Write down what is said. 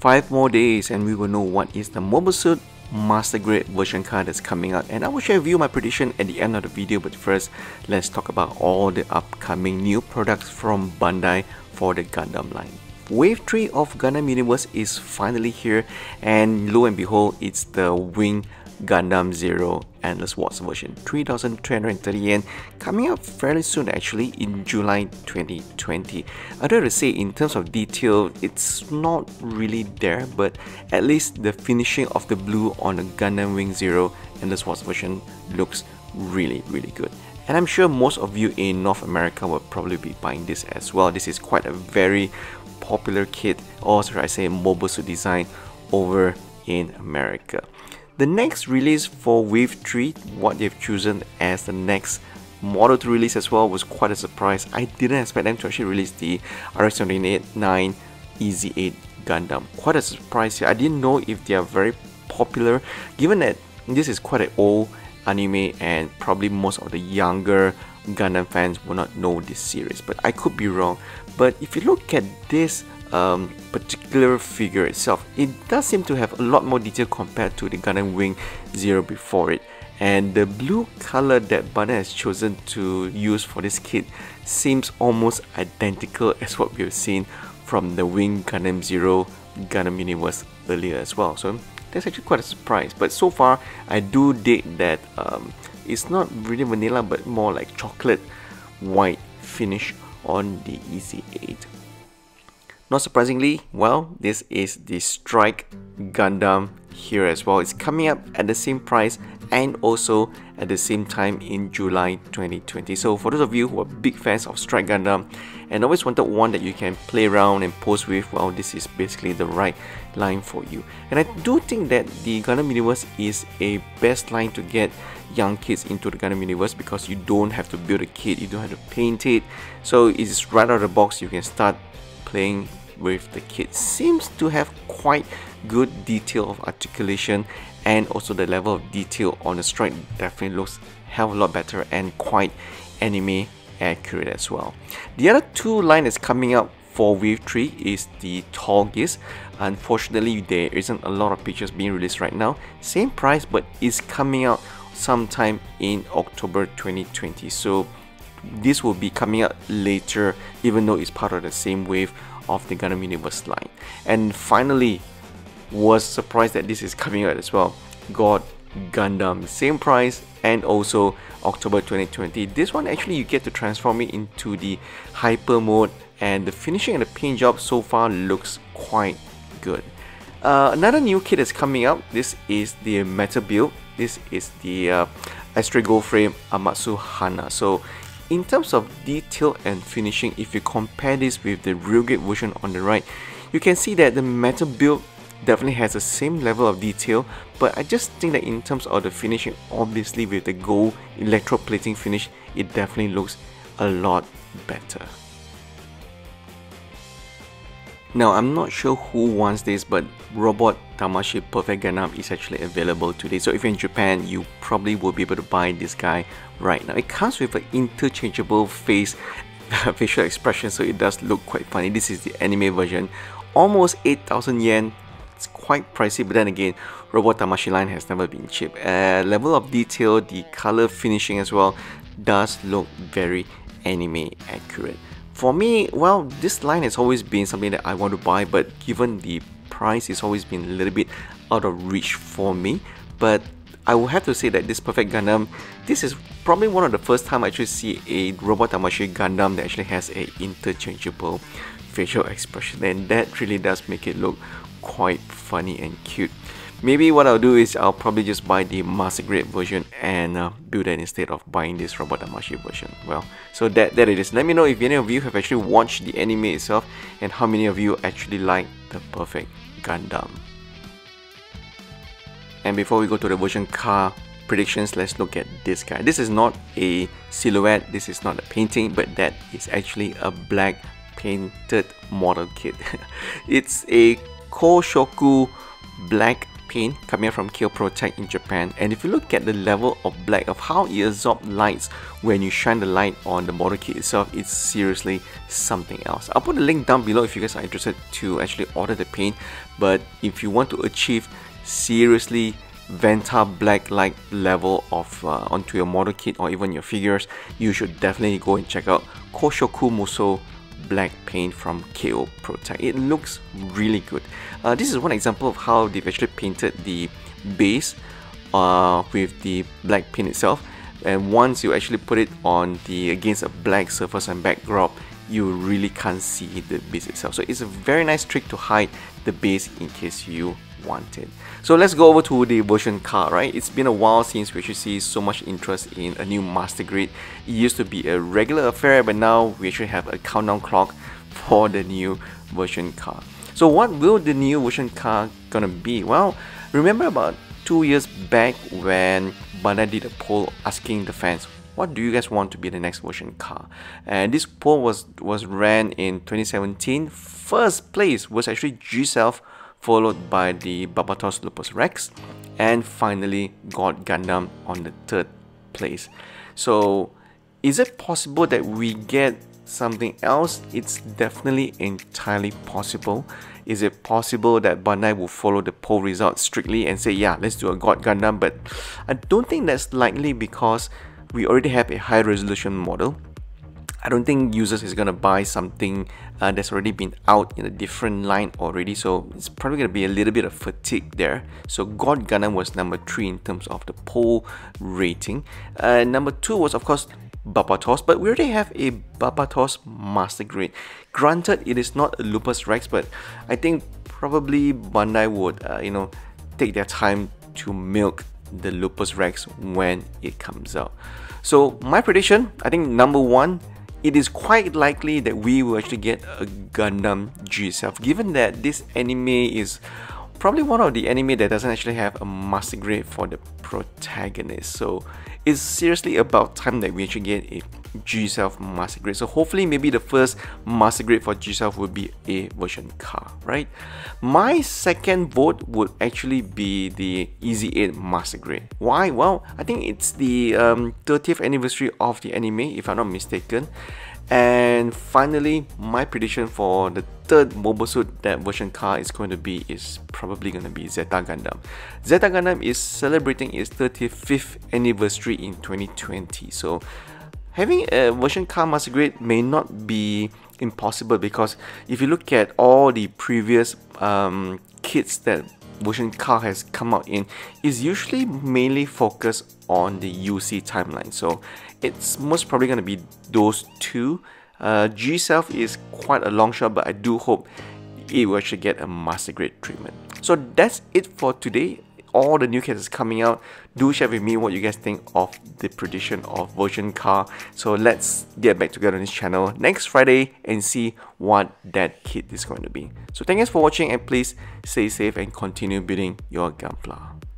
5 more days and we will know what is the Mobile Suit Master Grade version card that's coming out, and I will share with you my prediction at the end of the video. But first, let's talk about all the upcoming new products from Bandai for the Gundam line. Wave 3 of Gundam Universe is finally here, and lo and behold, it's the Wing Gundam Zero Endless Wars version, 3,330 yen, coming out fairly soon actually in July 2020. I dare to say in terms of detail, it's not really there, but at least the finishing of the blue on the Gundam Wing Zero Endless Wars version looks really good. And I'm sure most of you in North America will probably be buying this as well. This is quite a very popular kit, or should I say mobile suit design over in America. The next release for Wave 3, what they've chosen as the next model to release as well, was quite a surprise. I didn't expect them to actually release the RX-79 EZ8 Gundam. Quite a surprise here. I didn't know if they are very popular, given that this is quite an old anime and probably most of the younger Gundam fans will not know this series, but I could be wrong. But if you look at this particular figure itself, it does seem to have a lot more detail compared to the Gundam Wing Zero before it, and the blue color that Bandai has chosen to use for this kit seems almost identical as what we've seen from the Wing Gundam Zero Gundam Universe earlier as well. So that's actually quite a surprise, but so far I do dig that it's not really vanilla but more like chocolate white finish on the EZ8. Not surprisingly, well, this is the Strike Gundam here as well. It's coming up at the same price and also at the same time in July 2020. So for those of you who are big fans of Strike Gundam and always wanted one that you can play around and pose with, well, this is basically the right line for you. And I do think that the Gundam Universe is a best line to get young kids into the Gundam Universe, because you don't have to build a kit, you don't have to paint it. So it's right out of the box, you can start playing with the kit. Seems to have quite good detail of articulation, and also the level of detail on the strike definitely looks hell of a lot better and quite anime accurate as well. The other two line that's coming up for Wave 3 is the Tall Geese. Unfortunately, there isn't a lot of pictures being released right now. Same price, but it's coming out sometime in October 2020. So this will be coming out later, even though it's part of the same wave of the Gundam Universe line. And finally, was surprised that this is coming out as well, God Gundam, same price and also October 2020. This one actually you get to transform it into the hyper mode, and the finishing and the paint job so far looks quite good. Another new kit is coming out. This is the metal build. This is the Astra Gold Frame Amatsu Hana. So in terms of detail and finishing, if you compare this with the real grade version on the right, you can see that the metal build definitely has the same level of detail, but I just think that in terms of the finishing, obviously with the gold electroplating finish, it definitely looks a lot better. Now, I'm not sure who wants this, but Robot Tamashii Perfect Gundam is actually available today. So if you're in Japan, you probably will be able to buy this guy right now. It comes with an interchangeable facial expression, so it does look quite funny. This is the anime version, almost 8,000 yen. It's quite pricey, but then again, Robot Tamashii line has never been cheap. Level of detail, the color finishing as well, does look very anime accurate. For me, well, this line has always been something that I want to buy, but given the price, it's always been a little bit out of reach for me. But I will have to say that this Perfect Gundam, this is probably one of the first time I actually see a Robot Tamashii Gundam that actually has a interchangeable facial expression, and that really does make it look quite funny and cute. Maybe what I'll do is I'll probably just buy the Master Grade version and build that instead of buying this Robot Tamashii version. Well, so that it is. Let me know if any of you have actually watched the anime itself and how many of you actually like the Perfect Gundam. And before we go to the version car predictions, let's look at this guy. This is not a silhouette, this is not a painting, but that is actually a black painted model kit. It's a Koshoku black paint coming out from KO Protech in Japan, and if you look at the level of black of how it absorbs lights when you shine the light on the model kit itself, it's seriously something else. I'll put a link down below if you guys are interested to actually order the paint, but if you want to achieve seriously Vanta black like level of onto your model kit or even your figures, you should definitely go and check out Koshoku Muso black paint from KO Protech. It looks really good. This is one example of how they've actually painted the base with the black paint itself, and once you actually put it on against a black surface and backdrop, you really can't see the base itself. So it's a very nice trick to hide the base in case you want it. So let's go over to the version car, right? It's been a while since we actually see so much interest in a new Master Grade. It used to be a regular affair, but now we actually have a countdown clock for the new version car. So what will the new version car gonna be? Well, remember about 2 years back when Bandai did a poll asking the fans, what do you guys want to be the next version car? And this poll was ran in 2017. First place was actually G-Self, followed by the Barbatos Lupus Rex, and finally God Gundam on the 3rd place. So is it possible that we get something else? It's definitely entirely possible. Is it possible that Bandai will follow the poll results strictly and say, yeah, let's do a God Gundam? But I don't think that's likely because we already have a high resolution model. I don't think users is gonna buy something that's already been out in a different line already, so it's probably gonna be a little bit of fatigue there. So God Gundam was number 3 in terms of the poll rating. Number 2 was of course Barbatos, but we already have a Barbatos Master Grade. Granted, it is not a Lupus Rex, but I think probably Bandai would take their time to milk the Lupus Rex when it comes out. So my prediction, I think number 1, it is quite likely that we will actually get a Gundam G-Self, given that this anime is probably one of the anime that doesn't actually have a Master Grade for the protagonist. So it's seriously about time that we actually get a G-Self Master Grade. So hopefully maybe the first Master Grade for G-Self will be a version car, right? My second vote would actually be the EZ8 Master Grade. Why? Well, I think it's the 30th anniversary of the anime, if I'm not mistaken. And finally, my prediction for the 3rd mobile suit that version car is probably going to be Zeta Gundam. Zeta Gundam is celebrating its 35th anniversary in 2020. So having a version car Master Grade may not be impossible, because if you look at all the previous kits that version car has come out in, is usually mainly focused on the UC timeline. So it's most probably going to be those two. G-Self is quite a long shot, but I do hope it will actually get a Master Grade treatment. So that's it for today. All the new kits is coming out. Do share with me what you guys think of the prediction of version car. So let's get back together on this channel next Friday and see what that kit is going to be. So thank you guys for watching, and please stay safe and continue building your Gunpla.